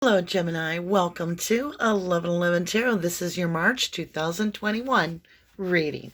Hello, Gemini. Welcome to 1111 Tarot. This is your March 2021 reading.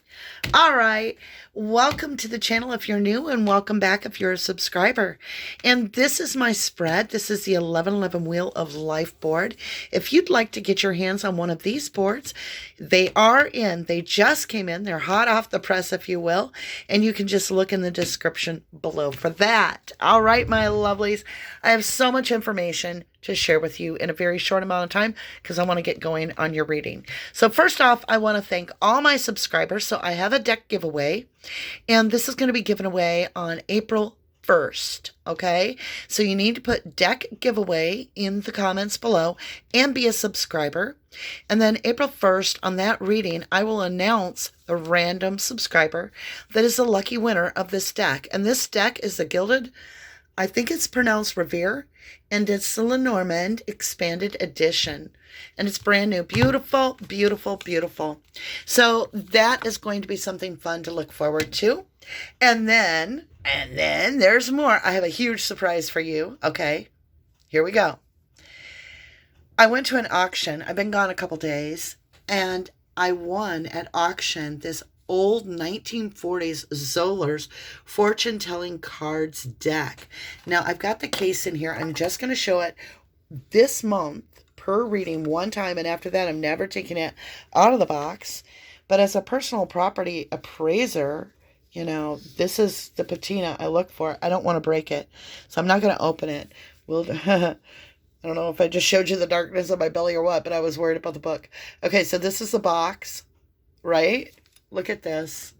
All right. Welcome to the channel if you're new, and welcome back if you're a subscriber. And this is my spread. This is the 1111 Wheel of Life board. If you'd like to get your hands on one of these boards, they are in. They just came in. They're hot off the press, if you will. And you can just look in the description below for that. All right, my lovelies. I have so much information to share with you in a very short amount of time because I want to get going on your reading. So first off, I want to thank all my subscribers. So I have a deck giveaway, and this is going to be given away on April 1st. Okay, so you need to put deck giveaway in the comments below and be a subscriber. And then April 1st, on that reading, I will announce the random subscriber that is the lucky winner of this deck. And this deck is the Gilded, I think it's pronounced Revere, and it's the Lenormand Expanded Edition. And it's brand new. Beautiful, beautiful, beautiful. So that is going to be something fun to look forward to. And then there's more. I have a huge surprise for you. Okay, here we go. I went to an auction. I've been gone a couple days, and I won at auction this old 1940s Zoller's fortune-telling cards deck. Now, I've got the case in here. I'm just going to show it this month per reading one time, and after that, I'm never taking it out of the box. But as a personal property appraiser, you know, this is the patina I look for. I don't want to break it, so I'm not going to open it. I don't know if I just showed you the darkness of my belly or what, but I was worried about the book. Okay, so this is the box, right? Look at this.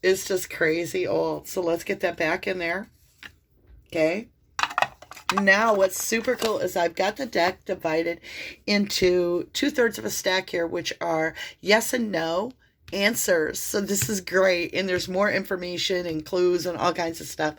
It's just crazy old. So let's get that back in there. Okay. Now what's super cool is I've got the deck divided into 2/3 of a stack here, which are yes and no answers. So this is great. And there's more information and clues and all kinds of stuff.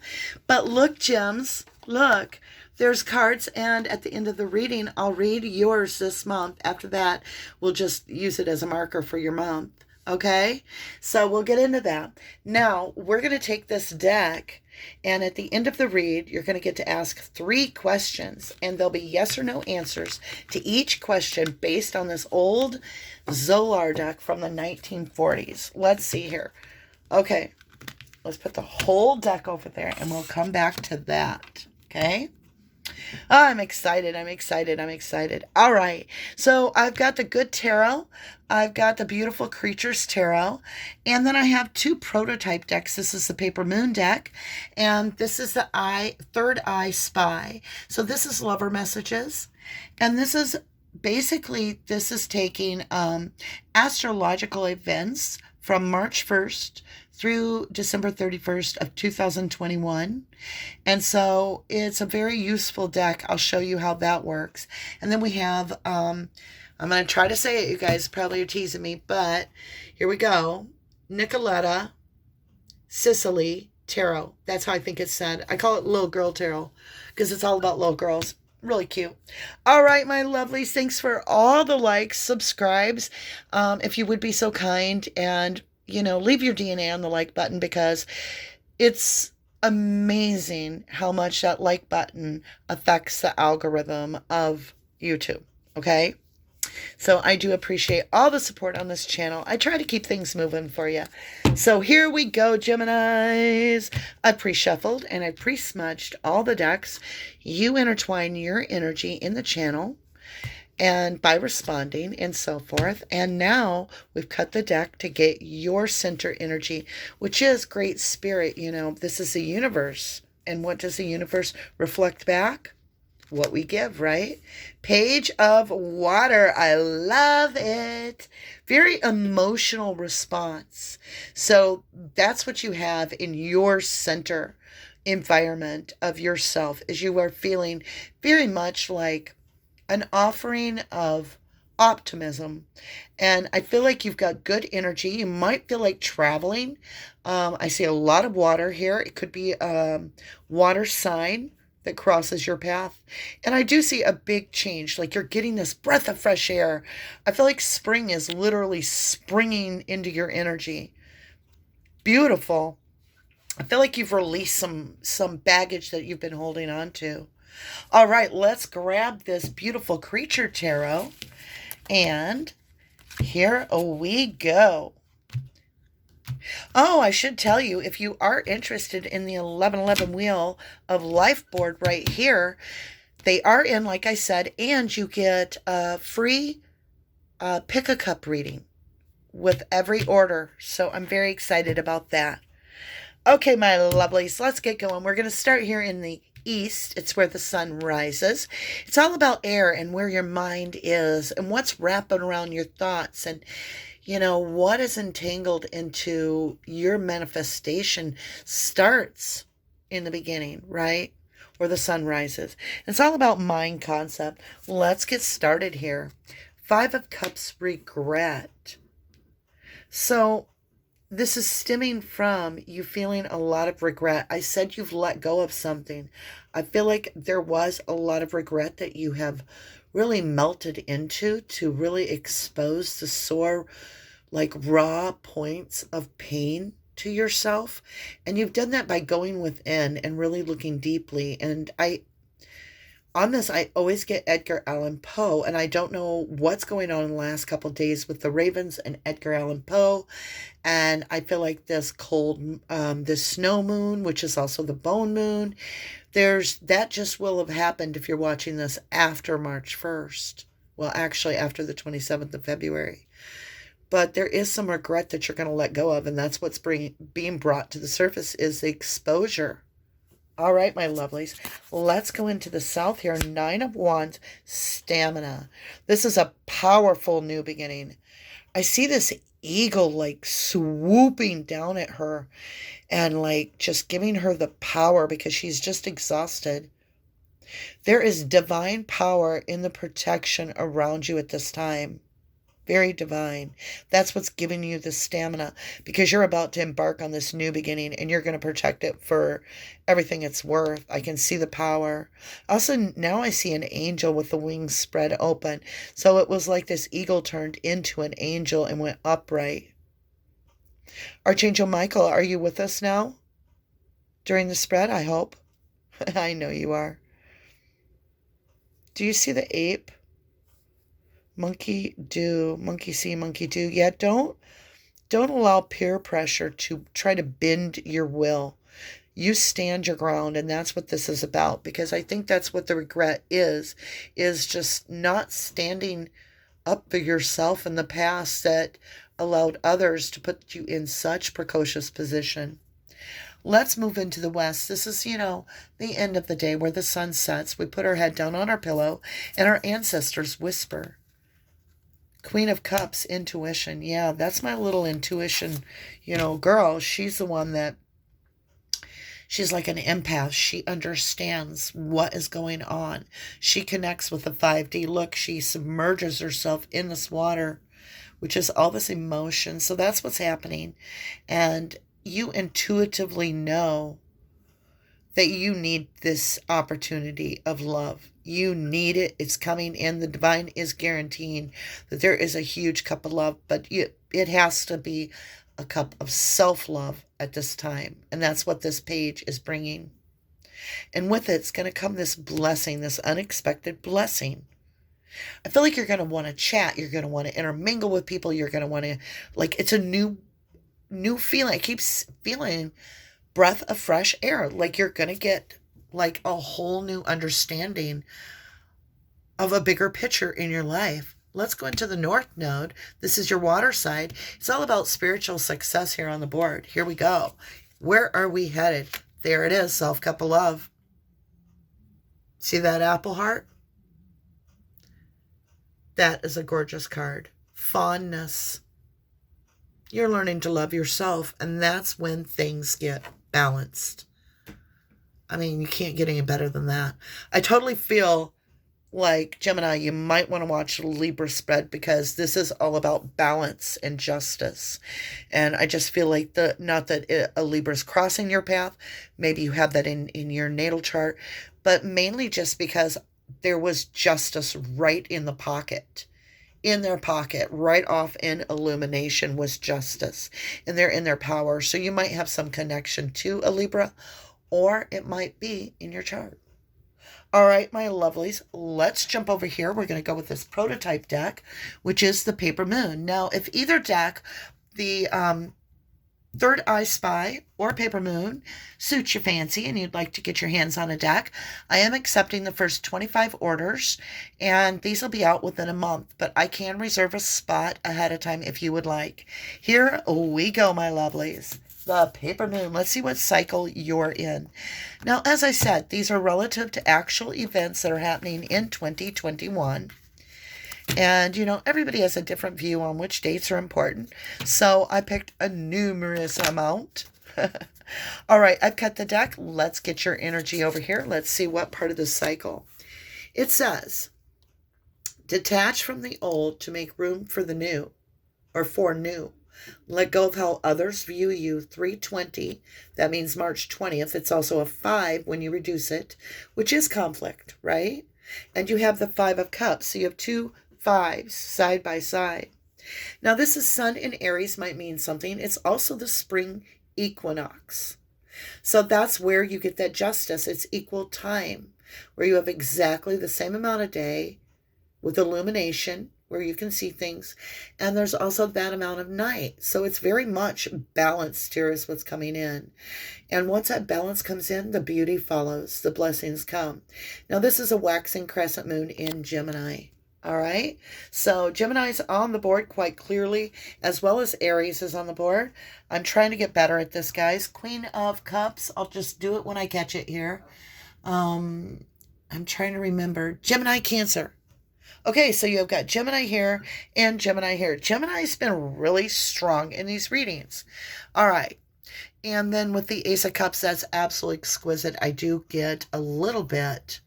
But look, gems, look. There's cards, and at the end of the reading, I'll read yours this month. After that, we'll just use it as a marker for your month. Okay? So we'll get into that. Now, we're going to take this deck, and at the end of the read, you're going to get to ask 3 questions, and there'll be yes or no answers to each question based on this old Zolar deck from the 1940s. Let's see here. Okay. Let's put the whole deck over there, and we'll come back to that. Okay? Oh, I'm excited. I'm excited. I'm excited. All right. So I've got the Good Tarot. I've got the Beautiful Creatures Tarot. And then I have 2 prototype decks. This is the Paper Moon deck. And this is the Third Eye Spy. So this is lover messages. And this is basically, this is taking astrological events from March 1st through December 31st of 2021. And so it's a very useful deck. I'll show you how that works. And then we have, I'm going to try to say it, you guys probably are teasing me, but here we go. Nicoletta Sicily Tarot. That's how I think it's said. I call it Little Girl Tarot because it's all about little girls. Really cute. All right, my lovelies. Thanks for all the likes, subscribes. If you would be so kind, and you know, leave your DNA on the like button, because it's amazing how much that like button affects the algorithm of YouTube. Okay. So I do appreciate all the support on this channel. I try to keep things moving for you. So here we go, Geminis. I pre-shuffled and I pre-smudged all the decks. You intertwine your energy in the channel and by responding and so forth. And now we've cut the deck to get your center energy, which is Great Spirit. You know, this is the universe. And what does the universe reflect back? What we give, right? Page of Water. I love it. Very emotional response. So that's what you have in your center environment of yourself, is you are feeling very much like an offering of optimism. And I feel like you've got good energy. You might feel like traveling. I see a lot of water here. It could be a water sign that crosses your path. And I do see a big change. Like you're getting this breath of fresh air. I feel like spring is literally springing into your energy. Beautiful. I feel like you've released some baggage that you've been holding on to. All right, let's grab this beautiful creature tarot. And here we go. Oh, I should tell you, if you are interested in the 1111 Wheel of Life board right here, they are in, like I said, and you get a free pick a cup reading with every order. So I'm very excited about that. Okay, my lovelies, let's get going. We're going to start here in the east. It's where the sun rises. It's all about air and where your mind is and what's wrapping around your thoughts and, you know, what is entangled into your manifestation starts in the beginning, right? Where the sun rises. It's all about mind concept. Let's get started here. 5 of Cups, regret. So this is stemming from you feeling a lot of regret. I said you've let go of something. I feel like there was a lot of regret that you have really melted into to really expose the sore, like raw points of pain to yourself. And you've done that by going within and really looking deeply. And on this, I always get Edgar Allan Poe, and I don't know what's going on in the last couple of days with the Ravens and Edgar Allan Poe. And I feel like this this snow moon, which is also the bone moon, that just will have happened if you're watching this after March 1st. Well, actually after the 27th of February. But there is some regret that you're going to let go of, and that's what's being brought to the surface is the exposure. All right, my lovelies, let's go into the south here. 9 of Wands, stamina. This is a powerful new beginning. I see this eagle like swooping down at her and like just giving her the power because she's just exhausted. There is divine power in the protection around you at this time. Very divine. That's what's giving you the stamina because you're about to embark on this new beginning and you're going to protect it for everything it's worth. I can see the power. Also, now I see an angel with the wings spread open. So it was like this eagle turned into an angel and went upright. Archangel Michael, are you with us now? During the spread, I hope. I know you are. Do you see the ape? Monkey do, monkey see, monkey do. Yeah, don't allow peer pressure to try to bend your will. You stand your ground, and that's what this is about, because I think that's what the regret is just not standing up for yourself in the past that allowed others to put you in such precocious position. Let's move into the west. This is, the end of the day where the sun sets. We put our head down on our pillow, and our ancestors whisper. Queen of Cups, intuition. Yeah, that's my little intuition, girl. She's the one that, she's like an empath. She understands what is going on. She connects with the 5D. Look, she submerges herself in this water, which is all this emotion. So that's what's happening. And you intuitively know that you need this opportunity of love. You need it. It's coming in. The divine is guaranteeing that there is a huge cup of love, but it has to be a cup of self-love at this time. And that's what this page is bringing. And with it, it's going to come this blessing, this unexpected blessing. I feel like you're going to want to chat. You're going to want to intermingle with people. You're going to want to, it's a new feeling. I keep feeling breath of fresh air. Like you're going to get like a whole new understanding of a bigger picture in your life. Let's go into the North Node. This is your water side. It's all about spiritual success here on the board. Here we go. Where are we headed? There it is, self-cup of love. See that apple heart? That is a gorgeous card. Fondness. You're learning to love yourself, and that's when things get balanced. I mean, you can't get any better than that. I totally feel like, Gemini, you might want to watch the Libra spread because this is all about balance and justice. And I just feel like not that a Libra is crossing your path. Maybe you have that in your natal chart. But mainly just because there was justice right in the pocket. In their pocket, right off in Illumination was justice. And they're in their power. So you might have some connection to a Libra. Or it might be in your chart. All right, my lovelies, let's jump over here. We're going to go with this prototype deck, which is the Paper Moon. Now, if either deck, the Third Eye Spy or Paper Moon, suits your fancy and you'd like to get your hands on a deck, I am accepting the first 25 orders, and these will be out within a month, but I can reserve a spot ahead of time if you would like. Here we go, my lovelies. The Paper Moon. Let's see what cycle you're in. Now, as I said, these are relative to actual events that are happening in 2021. And, you know, everybody has a different view on which dates are important. So I picked a numerous amount. All right, I've cut the deck. Let's get your energy over here. Let's see what part of the cycle. It says, detach from the old to make room for the new, or for new. Let go of how others view you. 320. That means March 20th. It's also a 5 when you reduce it, which is conflict, right? And you have the 5 of Cups. So you have 2 5s side by side. Now, this is Sun in Aries, might mean something. It's also the spring equinox. So that's where you get that justice. It's equal time, where you have exactly the same amount of day with illumination, where you can see things, and there's also that amount of night. So it's very much balanced here is what's coming in. And once that balance comes in, the beauty follows, the blessings come. Now, this is a waxing crescent moon in Gemini. All right, so Gemini's on the board quite clearly, as well as Aries is on the board. I'm trying to get better at this, guys. Queen of Cups, I'll just do it when I catch it here. I'm trying to remember. Gemini, Cancer. Okay, so you've got Gemini here and Gemini here. Gemini's been really strong in these readings. All right. And then with the Ace of Cups, that's absolutely exquisite. I do get a little bit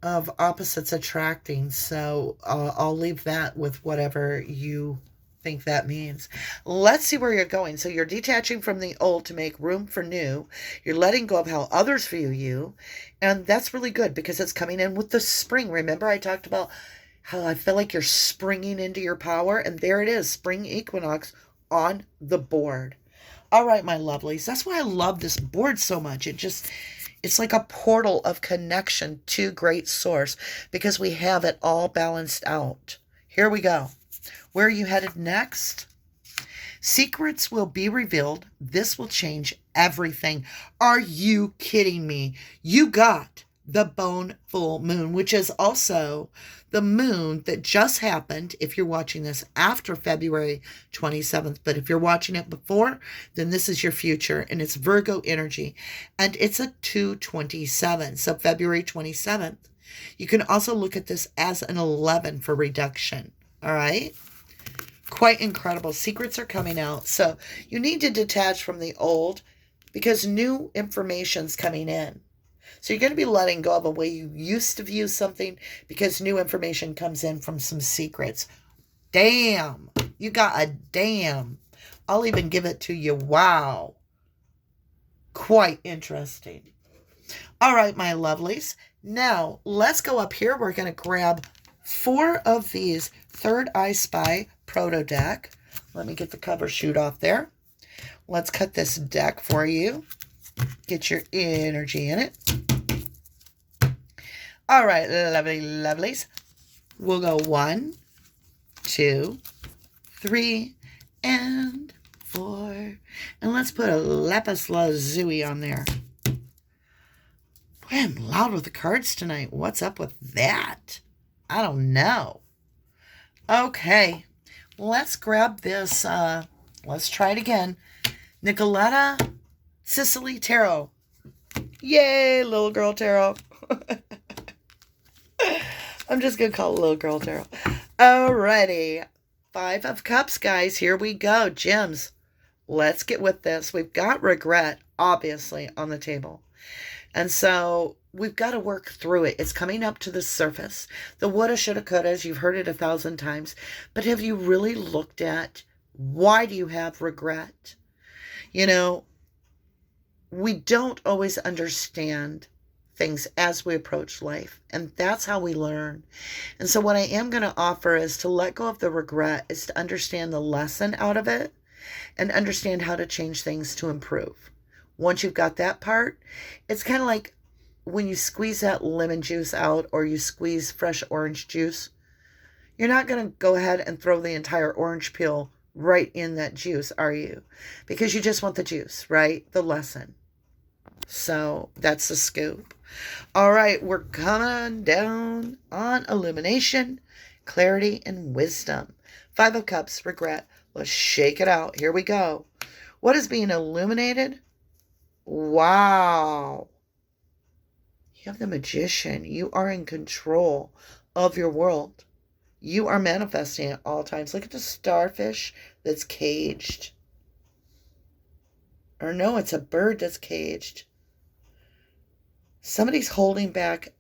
of opposites attracting. So I'll leave that with whatever you think that means. Let's see where you're going. So you're detaching from the old to make room for new. You're letting go of how others view you. And that's really good because it's coming in with the spring. Remember, I talked about how I feel like you're springing into your power. And there it is, spring equinox on the board. All right, my lovelies. That's why I love this board so much. It's like a portal of connection to Great Source because we have it all balanced out. Here we go. Where are you headed next? Secrets will be revealed. This will change everything. Are you kidding me? You got the bone full moon, which is also the moon that just happened if you're watching this after February 27th. But if you're watching it before, then this is your future. And it's Virgo energy. And it's a 227. So February 27th. You can also look at this as an 11 for reduction. All right. Quite incredible. Secrets are coming out. So you need to detach from the old because new information's coming in. So you're going to be letting go of a way you used to view something because new information comes in from some secrets. Damn. You got a damn. I'll even give it to you. Wow. Quite interesting. All right, my lovelies. Now, let's go up here. We're going to grab 4 of these Third Eye Spy proto deck. Let me get the cover sheet off there. Let's cut this deck for you. Get your energy in it. All right, lovely lovelies. We'll go 1, 2, 3, and 4. And let's put a lapis lazuli on there. Boy, I'm loud with the cards tonight. What's up with that? I don't know. Okay, let's grab this. Let's try it again. Nicoletta Sicily Tarot. Yay, little girl tarot. I'm just going to call it little girl tarot. Alrighty. 5 of Cups, guys. Here we go. Gems. Let's get with this. We've got regret, obviously, on the table. And so we've got to work through it. It's coming up to the surface. The woulda, shoulda, couldas. You've heard it 1,000 times. But have you really looked at why do you have regret? You know, we don't always understand things as we approach life. And that's how we learn. And so what I am going to offer is to let go of the regret, is to understand the lesson out of it and understand how to change things to improve. Once you've got that part, it's kind of like when you squeeze that lemon juice out or you squeeze fresh orange juice, you're not going to go ahead and throw the entire orange peel right in that juice, are you? Because you just want the juice, right? The lesson. So that's the scoop. All right, we're coming down on illumination, clarity, and wisdom. Five of Cups, regret. Let's shake it out. Here we go. What is being illuminated? Wow. You have the Magician. You are in control of your world. You are manifesting at all times. Look at the starfish that's caged. Or no, it's a bird that's caged. Somebody's holding back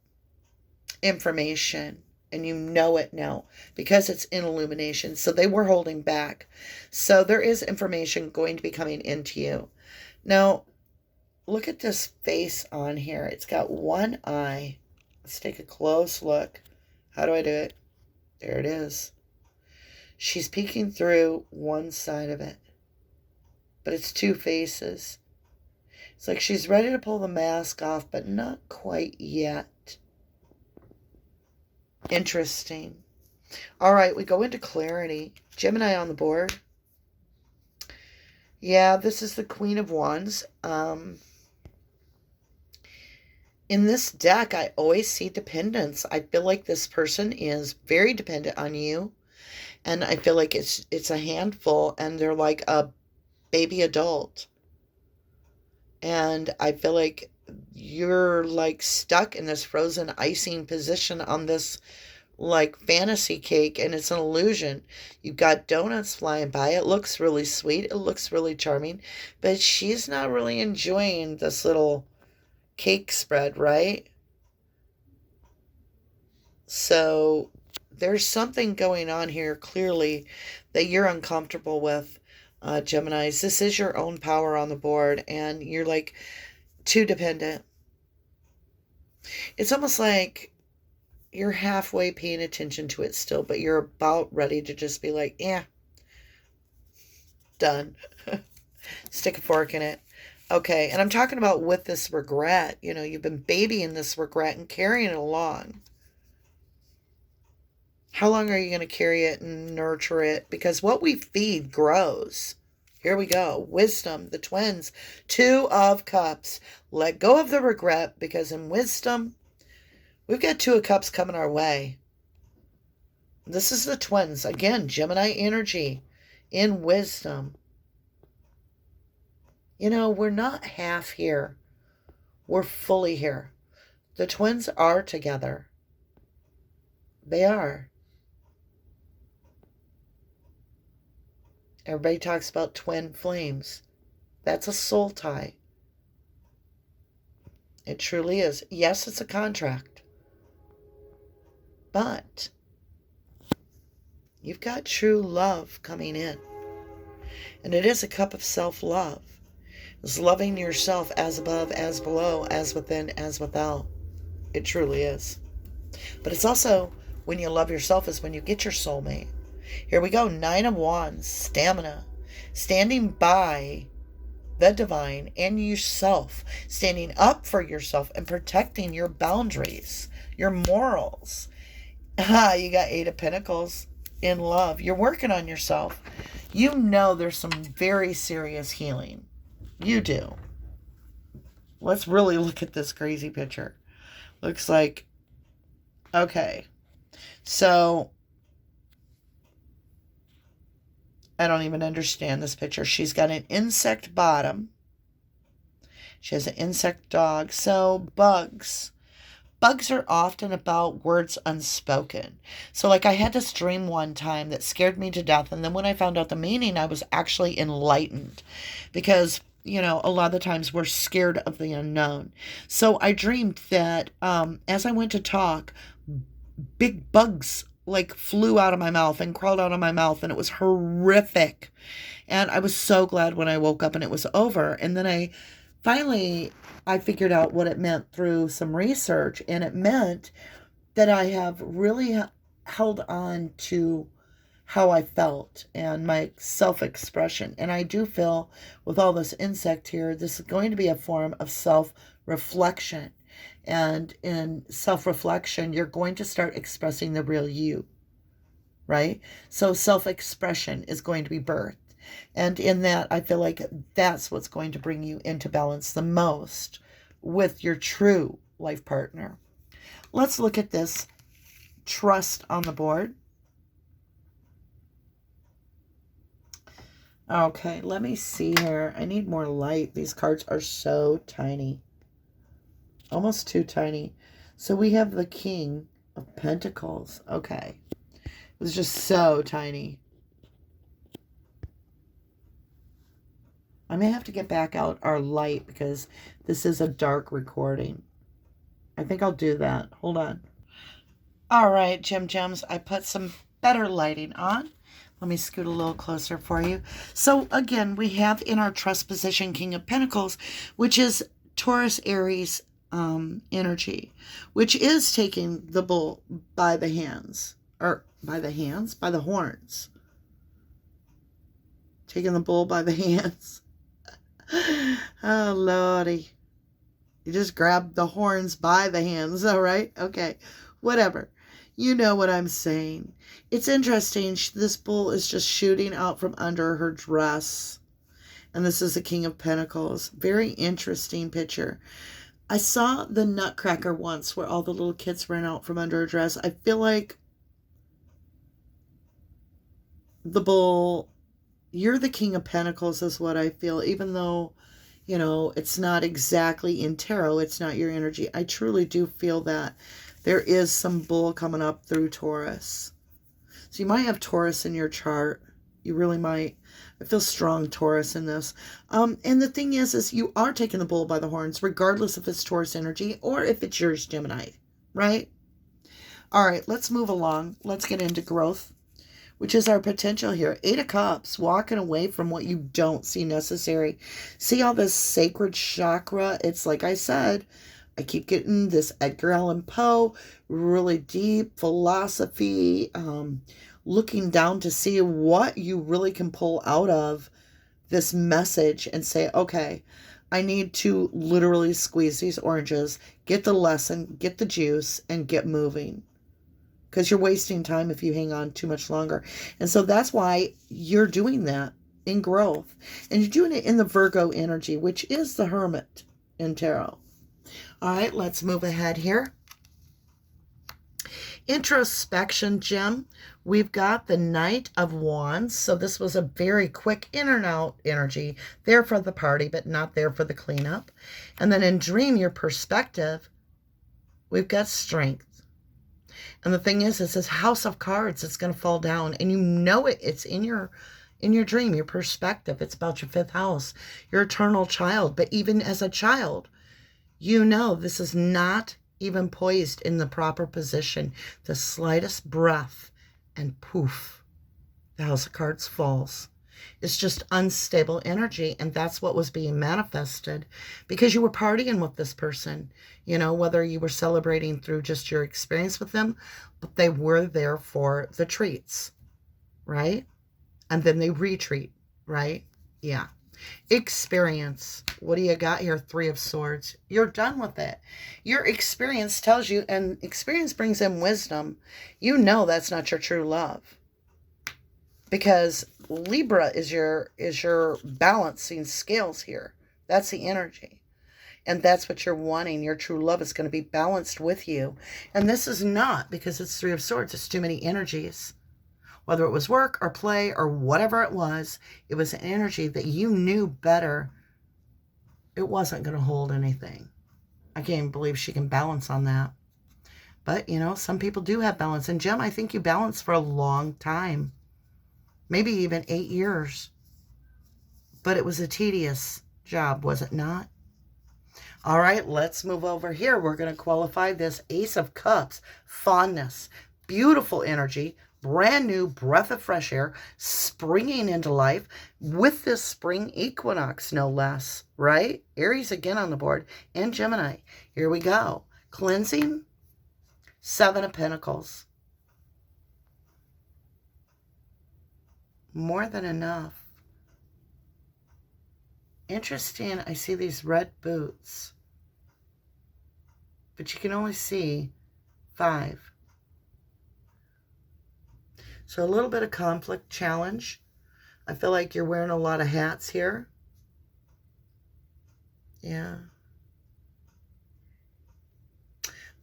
information, and you know it now because it's in illumination. So they were holding back. So there is information going to be coming into you. Now, look at this face on here. It's got one eye. Let's take a close look. How do I do it? There it is. She's peeking through one side of it, but it's two faces. It's like she's ready to pull the mask off, but not quite yet. Interesting. All right, we go into clarity. Gemini on the board. Yeah, this is the Queen of Wands. In this deck, I always see dependence. I feel like this person is very dependent on you. And I feel like it's a handful, and they're like a baby adult. And I feel like you're like stuck in this frozen icing position on this like fantasy cake, and it's an illusion. You've got donuts flying by. It looks really sweet. It looks really charming. But she's not really enjoying this little cake spread, right? So there's something going on here clearly that you're uncomfortable with, Geminis. This is your own power on the board, and you're like too dependent. It's almost like you're halfway paying attention to it still, but you're about ready to just be like, yeah, done. Stick a fork in it. Okay, and I'm talking about with this regret. You know, you've been babying this regret and carrying it along. How long are you going to carry it and nurture it? Because what we feed grows. Here we go. Wisdom, the twins. Two of Cups. Let go of the regret, because in wisdom, we've got Two of Cups coming our way. This is the twins. Again, Gemini energy in wisdom. You know, we're not half here. We're fully here. The twins are together. They are. Everybody talks about twin flames. That's a soul tie. It truly is. Yes, it's a contract. But you've got true love coming in. And it is a cup of self-love. It's loving yourself as above, as below, as within, as without. It truly is. But it's also, when you love yourself, is when you get your soulmate. Here we go. Nine of Wands. Stamina. Standing by the divine and yourself. Standing up for yourself and protecting your boundaries. Your morals. You got Eight of Pentacles in love. You're working on yourself. You know there's some very serious healing. You do. Let's really look at this crazy picture. Looks like, okay. So, I don't even understand this picture. She's got an insect bottom. She has an insect dog. So, bugs. Bugs are often about words unspoken. So, like, I had this dream one time that scared me to death. And then when I found out the meaning, I was actually enlightened. Because, you know, a lot of the times we're scared of the unknown. So, I dreamed that as I went to talk, big bugs like flew out of my mouth and crawled out of my mouth, and it was horrific. And I was so glad when I woke up and it was over. And then I figured out what it meant through some research, and it meant that I have really held on to how I felt and my self-expression. And I do feel with all this insect here, this is going to be a form of self-reflection. and in self-reflection, you're going to start expressing the real you, right? So self-expression is going to be birthed. And in that, I feel like that's what's going to bring you into balance the most with your true life partner. Let's look at this trust on the board. Okay, let me see here. I need more light. These cards are so tiny. Almost too tiny. So we have the King of Pentacles. Okay. It was just so tiny. I may have to get back out our light because this is a dark recording. I think I'll do that. Hold on. All right, Gem Gems. I put some better lighting on. Let me scoot a little closer for you. So again, we have in our trust position King of Pentacles, which is Taurus, Aries energy, which is taking the bull by the hands, or by the horns. Taking the bull by the hands. Oh, Lordy. You just grab the horns by the hands, all right? Okay, whatever. You know what I'm saying. It's interesting. This bull is just shooting out from under her dress. And this is the King of Pentacles. Very interesting picture. I saw the Nutcracker once where all the little kids ran out from under her dress. I feel like the bull, you're the King of Pentacles is what I feel. Even though, you know, it's not exactly in tarot. It's not your energy. I truly do feel that. There is some bull coming up through Taurus. So you might have Taurus in your chart. You really might. I feel strong Taurus in this. And the thing is you are taking the bull by the horns, regardless if it's Taurus energy or if it's yours, Gemini, right? All right, let's move along. Let's get into growth, which is our potential here. 8 of Cups, walking away from what you don't see necessary. See all this sacred chakra? It's like I said, I keep getting this Edgar Allan Poe, really deep philosophy, looking down to see what you really can pull out of this message and say, okay, I need to literally squeeze these oranges, get the lesson, get the juice, and get moving. Because you're wasting time if you hang on too much longer. And so that's why you're doing that in growth. And you're doing it in the Virgo energy, which is the Hermit in tarot. All right, let's move ahead here. Introspection, Gem. We've got the Knight of Wands. So this was a very quick in and out energy. There for the party, but not there for the cleanup. And then in Dream, your perspective, we've got Strength. And the thing is, it's this House of Cards. It's going to fall down. And you know it. It's in your dream, your perspective. It's about your 5th house, your eternal child. But even as a child, you know this is not even poised in the proper position. The slightest breath and poof, the House of Cards falls. It's just unstable energy, and that's what was being manifested because you were partying with this person, you know, whether you were celebrating through just your experience with them, but they were there for the treats, right? And then they retreat, right? Yeah. Experience. What do you got here? 3 of Swords. You're done with it. Your experience tells you, and experience brings in wisdom. You know that's not your true love. Because Libra is your balancing scales here. That's the energy. And that's what you're wanting. Your true love is going to be balanced with you. And this is not, because it's 3 of Swords. It's too many energies. Whether it was work or play or whatever it was an energy that you knew better. It wasn't going to hold anything. I can't even believe she can balance on that. But, you know, some people do have balance. And Gem, I think you balanced for a long time. Maybe even 8 years. But it was a tedious job, was it not? All right, let's move over here. We're going to qualify this Ace of Cups. Fondness. Beautiful energy. Brand new breath of fresh air, springing into life with this spring equinox, no less, right? Aries again on the board, and Gemini. Here we go. Cleansing, 7 of Pentacles. More than enough. Interesting, I see these red boots. but you can only see 5. So a little bit of conflict, challenge. I feel like you're wearing a lot of hats here. Yeah.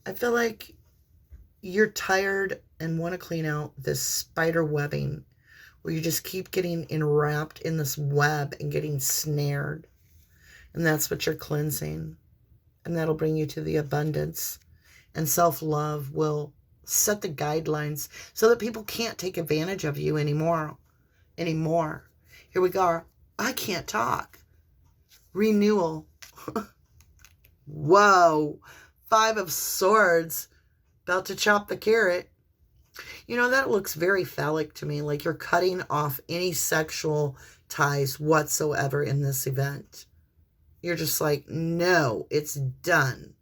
I feel like you're tired and want to clean out this spider webbing where you just keep getting enwrapped in this web and getting snared. And that's what you're cleansing. And that'll bring you to the abundance. And self-love will set the guidelines so that people can't take advantage of you anymore. Here we go. I can't talk. Renewal. Whoa. 5 of Swords. About to chop the carrot. You know, that looks very phallic to me. Like you're cutting off any sexual ties whatsoever in this event. You're just like, no, it's done.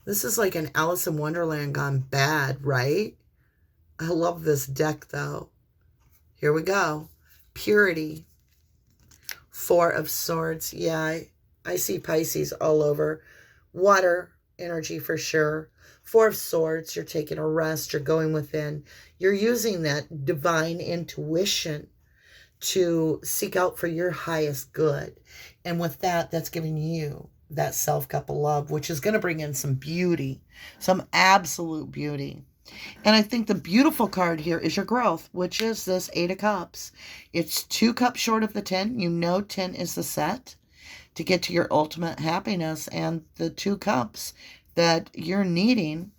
This is like an Alice in Wonderland gone bad, right? I love this deck, though. Here we go. Purity. 4 of Swords. Yeah, I see Pisces all over. Water energy for sure. 4 of Swords. You're taking a rest. You're going within. You're using that divine intuition to seek out for your highest good. And with that, that's giving you that self-cup of love, which is going to bring in some beauty, some absolute beauty. And I think the beautiful card here is your growth, which is this 8 of Cups. It's 2 cups short of the 10. You know 10 is the set to get to your ultimate happiness. And the 2 cups that you're needing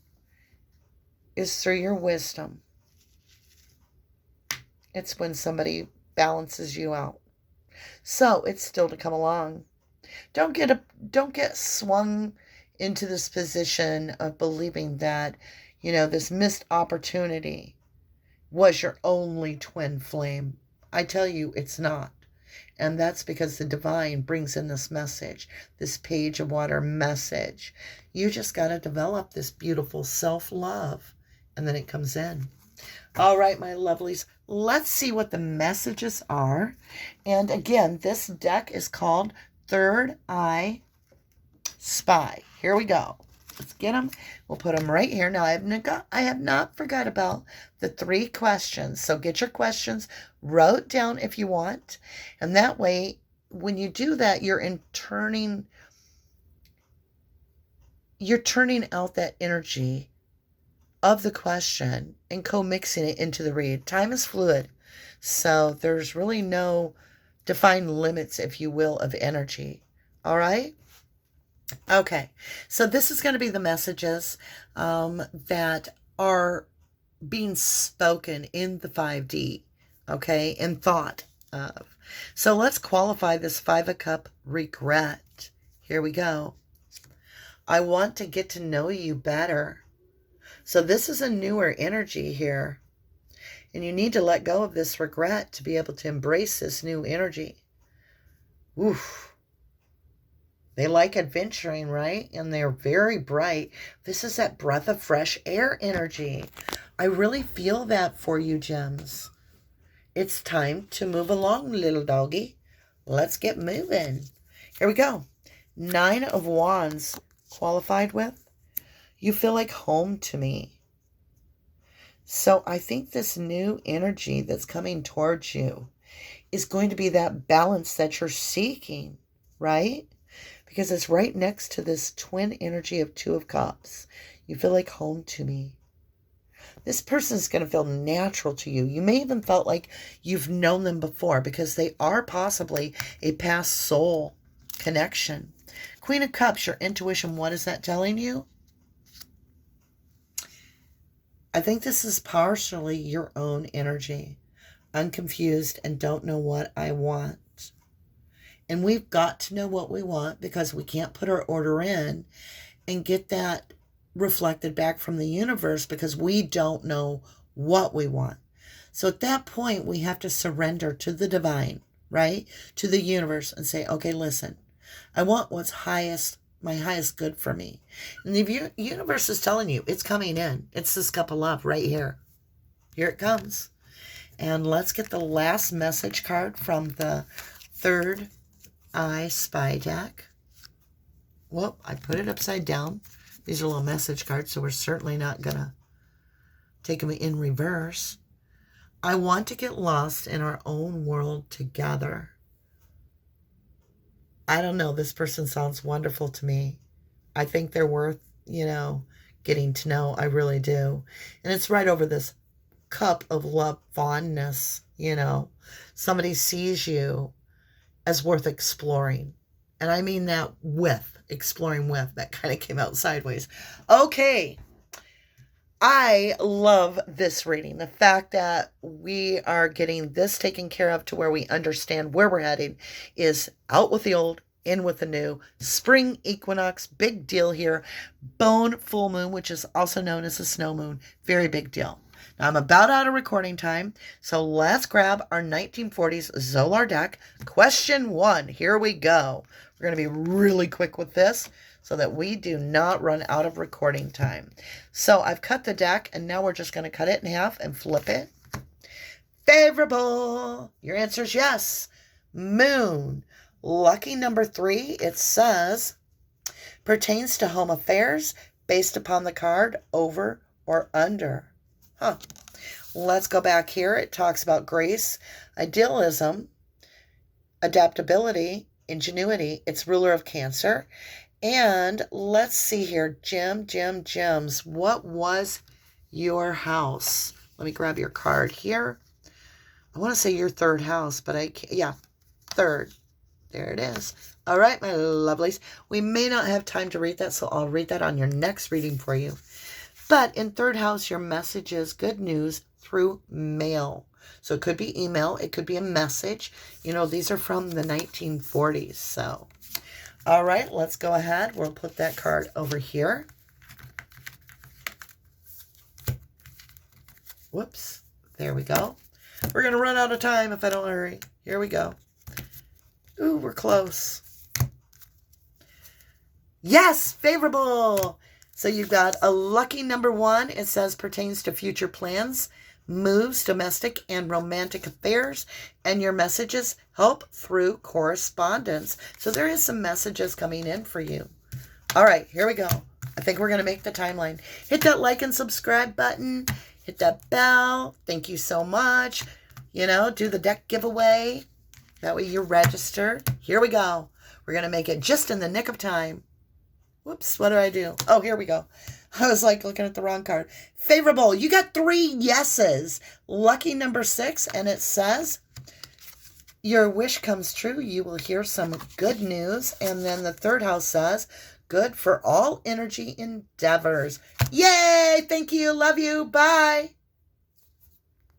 is through your wisdom. It's when somebody balances you out. So it's still to come along. Don't get swung into this position of believing that, you know, this missed opportunity was your only twin flame. I tell you, it's not. And that's because the divine brings in this message, this page of water message. You just got to develop this beautiful self-love, and then it comes in. All right, my lovelies, let's see what the messages are. And again, this deck is called Third Eye Spy. Here we go. Let's get them. We'll put them right here. Now, I have not forgot about the 3 questions. So get your questions wrote down if you want. And that way, when you do that, you're turning out that energy of the question and co-mixing it into the read. Time is fluid. So there's really no defined limits, if you will, of energy. All right? Okay, so this is going to be the messages that are being spoken in the 5D, okay, and thought of. So let's qualify this 5 of Cup regret. Here we go. I want to get to know you better. So this is a newer energy here. And you need to let go of this regret to be able to embrace this new energy. Oof. They like adventuring, right? And they're very bright. This is that breath of fresh air energy. I really feel that for you, gems. It's time to move along, little doggy. Let's get moving. Here we go. 9 of Wands. Qualified with? You feel like home to me. So I think this new energy that's coming towards you is going to be that balance that you're seeking, right? Because it's right next to this twin energy of 2 of Cups. You feel like home to me. This person is going to feel natural to you. You may even felt like you've known them before because they are possibly a past soul connection. Queen of Cups, your intuition, what is that telling you? I think this is partially your own energy. I'm confused and don't know what I want. And we've got to know what we want because we can't put our order in and get that reflected back from the universe because we don't know what we want. So at that point, we have to surrender to the divine, right? To the universe and say, okay, listen, I want what's highest, my highest good for me. And the universe is telling you it's coming in. It's this cup of love right here. Here it comes. And let's get the last message card from the Third Eye Spy deck. Whoop, I put it upside down. These are little message cards, so we're certainly not going to take them in reverse. I want to get lost in our own world together. I don't know. This person sounds wonderful to me. I think they're worth, getting to know. I really do. And it's right over this cup of love, fondness, Somebody sees you as worth exploring. And I mean that exploring with. That kind of came out sideways. Okay. I love this reading. The fact that we are getting this taken care of to where we understand where we're heading is out with the old, in with the new. Spring equinox, big deal here. Bone full moon, which is also known as a snow moon. Very big deal. Now I'm about out of recording time, so let's grab our 1940s Zolar deck. Question 1. Here we go. We're going to be really quick with this so that we do not run out of recording time. So I've cut the deck, and now we're just going to cut it in half and flip it. Favorable. Your answer is yes. Moon. Lucky number 3, it says, pertains to home affairs based upon the card over or under. Let's go back here. It talks about grace, idealism, adaptability, ingenuity. It's ruler of Cancer. And let's see here. Gems. What was your house? Let me grab your card here. I want to say your third house, but I can't. Yeah, third. There it is. All right, my lovelies. We may not have time to read that, so I'll read that on your next reading for you. But in third house, your message is good news through mail. So it could be email. It could be a message. These are from the 1940s. So, all right, let's go ahead. We'll put that card over here. Whoops. There we go. We're going to run out of time if I don't hurry. Here we go. Ooh, we're close. Yes, favorable. So you've got a lucky number 1. It says pertains to future plans, moves, domestic and romantic affairs, and your messages help through correspondence. So there is some messages coming in for you. All right, here we go. I think we're going to make the timeline. Hit that like and subscribe button. Hit that bell. Thank you so much. Do the deck giveaway. That way you're registered. Here we go. We're going to make it just in the nick of time. Whoops, what do I do? Oh, here we go. I was looking at the wrong card. Favorable. You got 3 yeses. Lucky number 6, and it says, your wish comes true. You will hear some good news. And then the third house says, good for all energy endeavors. Yay! Thank you. Love you. Bye.